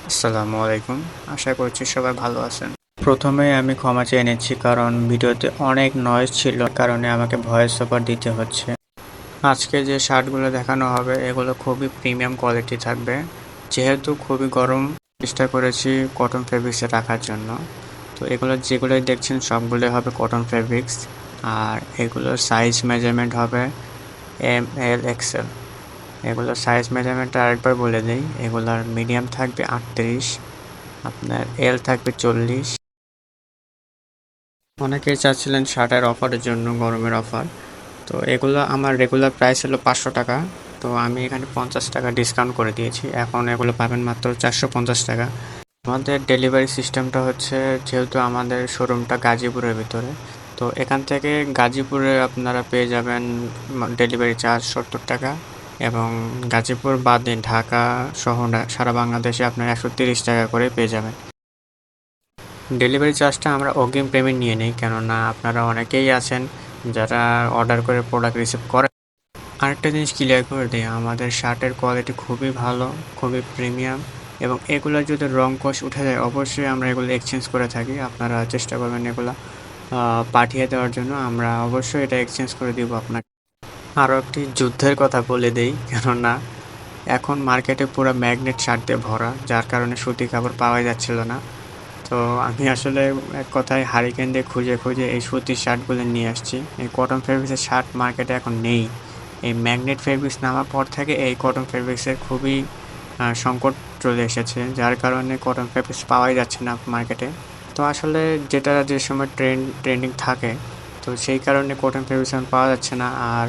আসসালামু আলাইকুম। আশা করছি সবাই ভালো আছেন। প্রথমেই আমি ক্ষমা চেয়ে নিচ্ছি কারণ ভিডিওতে অনেক নয়েজ ছিল কারণে আমাকে ভয়েস ওভার দিতে হচ্ছে। আজকে যে শার্টগুলো দেখানো হবে এগুলো খুবই প্রিমিয়াম কোয়ালিটি থাকবে। যেহেতু খুবই গরম চেষ্টা করেছি কটন ফেব্রিক্সে রাখার জন্য। তো এগুলো যেগুলোই দেখছেন সবগুলোই হবে কটন ফেব্রিক্স আর এগুলোর সাইজ মেজারমেন্ট হবে এম, এল, এক্সেল। এগুলোর সাইজ মেজারমেন্টটা আরেকবার বলে দিই। এগুলোর মিডিয়াম থাকবে 38, আপনার এল থাকবে 40। অনেকেই চাচ্ছিলেন শার্টের অফারের জন্য গরমের অফার, তো এগুলো আমার রেগুলার প্রাইস হলো 500 টাকা। তো আমি এখানে 50 টাকা ডিসকাউন্ট করে দিয়েছি, এখন এগুলো পাবেন মাত্র 450 টাকা। আমাদের ডেলিভারি সিস্টেমটা হচ্ছে, যেহেতু আমাদের শোরুমটা গাজীপুরের ভিতরে, তো এখান থেকে গাজীপুরে আপনারা পেয়ে যাবেন ডেলিভারি চার্জ 70 টাকা, এবং গাজীপুর বাদে ঢাকা সহ সারা বাংলাদেশে আপনার 130 টাকা করে পেয়ে যাবেন। ডেলিভারি চার্জটা আমরা অগ্রিম পেমেন্ট নিয়ে নিই, কেননা আপনারা অনেকেই আছেন যারা অর্ডার করে প্রোডাক্ট রিসিভ করে। আরেকটা জিনিস ক্লিয়ার করে দিই, আমাদের শার্টের কোয়ালিটি খুবই ভালো, খুবই প্রিমিয়াম, এবং এগুলো যদি রং কষ উঠে যায় অবশ্যই আমরা এগুলো এক্সচেঞ্জ করে থাকি। আপনারা চেষ্টা করবেন এগুলো পাঠিয়ে দেওয়ার জন্য, আমরা অবশ্যই এটা এক্সচেঞ্জ করে দিব আপনাকে। আরও একটি যুদ্ধের কথা বলে দেই, কেননা এখন মার্কেটে পুরো ম্যাগনেট শার্ট দিয়ে ভরা, যার কারণে সুতি কাপড় পাওয়া যাচ্ছিল না। তো আমি আসলে এক কথায় হারিকেন দিয়ে খুঁজে খুঁজে এই সুতির শার্টগুলো নিয়ে আসছি। এই কটন ফেব্রিক্সের শার্ট মার্কেটে এখন নেই। এই ম্যাগনেট ফেব্রিক্স নামার পর থেকে এই কটন ফেব্রিক্সের খুবই সংকট চলে এসেছে, যার কারণে কটন ফেব্রিক্স পাওয়াই যাচ্ছে না মার্কেটে। তো আসলে যেটা যে সময় ট্রেন্ডিং থাকে, তো সেই কারণে কটন ফেব্রিক্স এখন পাওয়া যাচ্ছে না। আর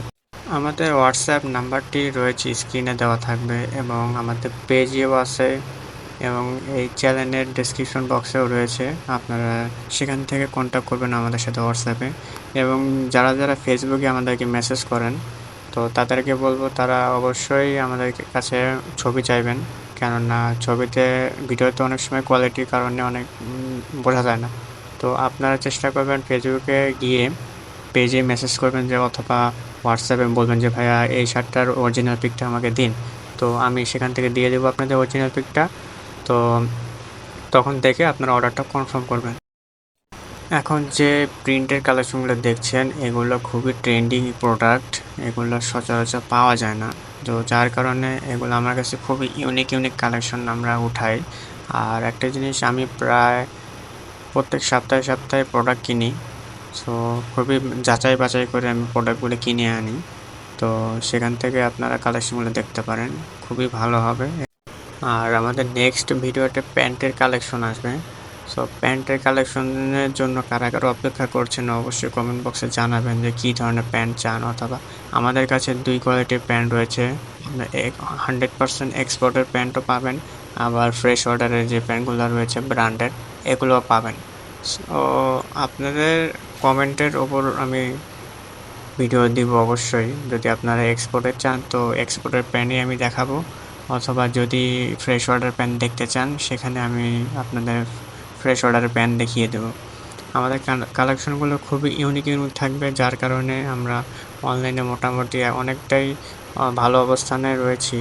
আমাদের হোয়াটসঅ্যাপ নাম্বারটি রয়েছে, স্ক্রিনে দেওয়া থাকবে, এবং আমাদের পেজেও আছে, এবং এই চ্যানেলের ডেসক্রিপশন বক্সেও রয়েছে। আপনারা সেখান থেকে কন্ট্যাক্ট করবেন আমাদের সাথে হোয়াটসঅ্যাপে। এবং যারা যারা ফেসবুকে আমাদেরকে মেসেজ করেন, তো তাদেরকে বলবো তারা অবশ্যই আমাদের কাছে ছবি চাইবেন, কেননা ছবিতে ভিডিওতে অনেক সময় কোয়ালিটির কারণে অনেক বোঝা যায় না। তো আপনারা চেষ্টা করবেন ফেসবুকে গিয়ে পেজে মেসেজ করবেন, যে অথবা হোয়াটসঅ্যাপে বলবেন যে ভাইয়া এই শার্টটার অরিজিনাল পিকটা আমাকে দিন, তো আমি সেখান থেকে দিয়ে দেবো আপনাদের অরিজিনাল পিকটা। তো তখন দেখে আপনারা অর্ডারটা কনফার্ম করবেন। এখন যে প্রিন্টের কালেকশনগুলো দেখছেন এগুলো খুবই ট্রেন্ডিং প্রোডাক্ট, এগুলো সচরাচর পাওয়া যায় না। তো যার কারণে এগুলো আমার কাছে খুবই ইউনিক ইউনিক কালেকশন আমরা উঠাই। আর একটা জিনিস, আমি প্রায় প্রত্যেক সপ্তাহে সপ্তাহে প্রোডাক্ট কিনি। সো খুবই যাচাই বাছাই করে আমি প্রোডাক্টগুলো কিনে আনি। তো সেখান থেকে আপনারা কালেকশনগুলো দেখতে পারেন, খুবই ভালো হবে। আর আমাদের নেক্সট ভিডিওতে প্যান্টের কালেকশন আসবে। সো প্যান্টের কালেকশনের জন্য কারা কারা অপেক্ষা করছেন অবশ্যই কমেন্ট বক্সে জানাবেন যে কী ধরনের প্যান্ট চান, অথবা আমাদের কাছে 2 কোয়ালিটির প্যান্ট রয়েছে। 100% এক্সপোর্টের প্যান্টও পাবেন, আবার ফ্রেশ অর্ডারের যে প্যান্টগুলো রয়েছে ব্র্যান্ডের, এগুলোও পাবেন। সো আপনাদের কমেন্টের ওপর আমি ভিডিও দিব অবশ্যই। যদি আপনারা এক্সপোর্টের চান তো এক্সপোর্টের প্যান্টই আমি দেখাবো, অথবা যদি ফ্রেশ অর্ডার প্যান্ট দেখতে চান সেখানে আমি আপনাদের ফ্রেশ অর্ডারের প্যান্ট দেখিয়ে দেবো। আমাদের কালেকশনগুলো খুবই ইউনিক ইউনিক থাকবে, যার কারণে আমরা অনলাইনে মোটামুটি অনেকটাই ভালো অবস্থানে রয়েছি।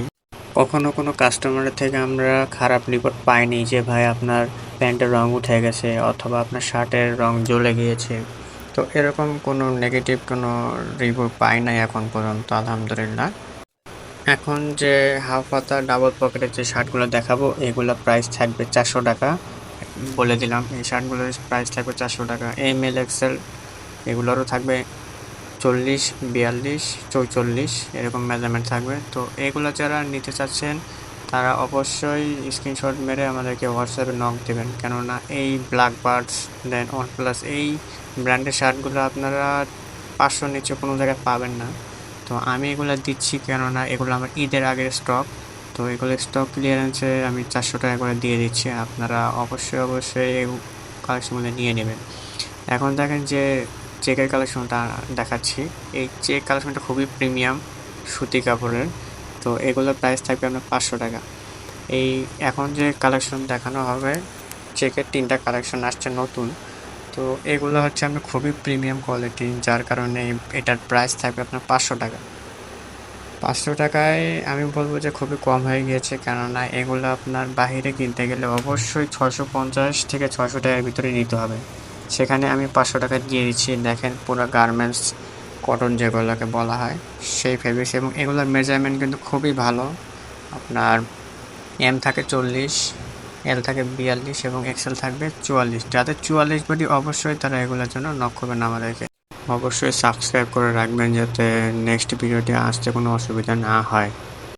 কখনো কোনো কাস্টমারের থেকে আমরা খারাপ রিপোর্ট পাইনি যে ভাই আপনার প্যান্টের রং উঠে গেছে অথবা আপনার শার্টের রং জ্বলে গিয়েছে। তো এরকম কোনো নেগেটিভ কোনো রিপোর্ট পাই নাই এখন পর্যন্ত, আলহামদুলিল্লাহ। এখন যে হাফ হাতা ডাবল পকেটের যে শার্টগুলো দেখাবো এগুলো প্রাইস থাকবে 400 টাকা। বলে দিলাম এই শার্টগুলোর প্রাইস থাকবে 400 টাকা। এম এল এক্সেল এগুলোরও থাকবে 40, 42, 44 এরকম মেজারমেন্ট থাকবে। তো এগুলো যারা নিতে চাচ্ছেন তারা অবশ্যই স্ক্রিনশট মেরে আমাদেরকে হোয়াটসঅ্যাপে নক দেবেন, কেননা এই ব্ল্যাক বার্ডস দেন ওয়ানপ্লাস এই ব্র্যান্ডের শার্টগুলো আপনারা 500 নিচে কোনো জায়গায় পাবেন না। তো আমি এগুলো দিচ্ছি কেননা এগুলো আমার ঈদের আগের স্টক। তো এগুলো স্টক ক্লিয়ারেন্সে আমি 400 টাকা করে দিয়ে দিচ্ছি, আপনারা অবশ্যই অবশ্যই এই কালেকশনগুলো নিয়ে নেবেন। এখন দেখেন যে চেকের কালেকশনটা দেখাচ্ছি, এই চেক কালেকশনটা খুবই প্রিমিয়াম সুতি কাপড়ের। তো এগুলোর প্রাইস থাকবে আপনার 500 টাকা। এই এখন যে কালেকশন দেখানো হবে চেকের 3টা কালেকশন আসছে নতুন। তো এগুলো হচ্ছে আপনার খুবই প্রিমিয়াম কোয়ালিটি, যার কারণে এটার প্রাইস থাকবে আপনার 500 টাকা। 500 টাকায় আমি বলবো যে খুবই কম হয়ে গিয়েছে, কেননা এগুলো আপনার বাহিরে কিনতে গেলে অবশ্যই 650 থেকে 600 টাকার ভিতরে নিতে হবে। সেখানে আমি 500 টাকা দিয়ে দিচ্ছি। দেখেন পুরো গার্মেন্টস কটন যেগুলোকে বলা হয় সেই ফেব্রিক্স, এবং এগুলোর মেজারমেন্ট কিন্তু খুবই ভালো। আপনার এম থাকে 40, এল থাকে 42 এবং এক্সেল থাকবে 44। যাদের 44 বডি অবশ্যই তারা এগুলোর জন্য নক করবেন আমাদেরকে। অবশ্যই সাবস্ক্রাইব করে রাখবেন যাতে নেক্সট ভিডিওটি আসতে কোনো অসুবিধা না হয়।